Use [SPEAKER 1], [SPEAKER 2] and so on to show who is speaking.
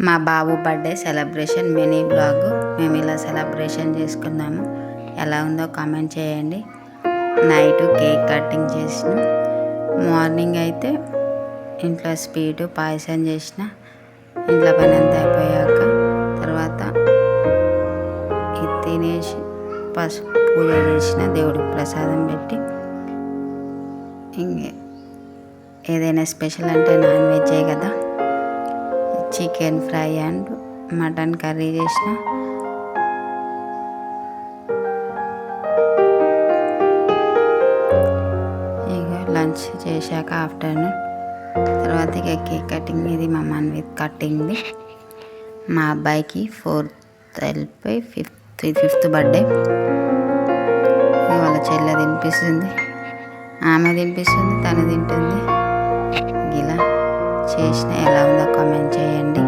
[SPEAKER 1] మా బాబు birthday celebration mini blog. మేము ఇలా సెలబ్రేషన్ చేసుకున్నాము. ఎలా ఉందో కామెంట్ చేయండి. నైట్ కేక్ కటింగ్ చేసిన, మార్నింగ్ అయితే ఇంట్లో స్వీటు పాయసం చేసిన. ఇంట్లో పని అంతా అయిపోయాక తర్వాత ఇది తినేసి పసుపు పూజ చేసిన, దేవుడికి ప్రసాదం పెట్టి, ఇంకే ఏదైనా స్పెషల్ అంటే నాన్ వెజ్జే కదా, chicken fry and mutton curry చేసిన. ఇక లంచ్ చేశాక ఆఫ్టర్నూన్ తర్వాత ఇక కేక్ కటింగ్. ఇది మా మన్విత్ కటింగ్ది. మా అబ్బాయికి 4th వెళ్ళిపోయి 5th బర్త్డే. వాళ్ళ చెల్లె తినిపిస్తుంది, ఆమె తినిపిస్తుంది, తను తింటుంది. ఇలా చేసిన ఎలా ఉందో కామెంట్ చేయండి.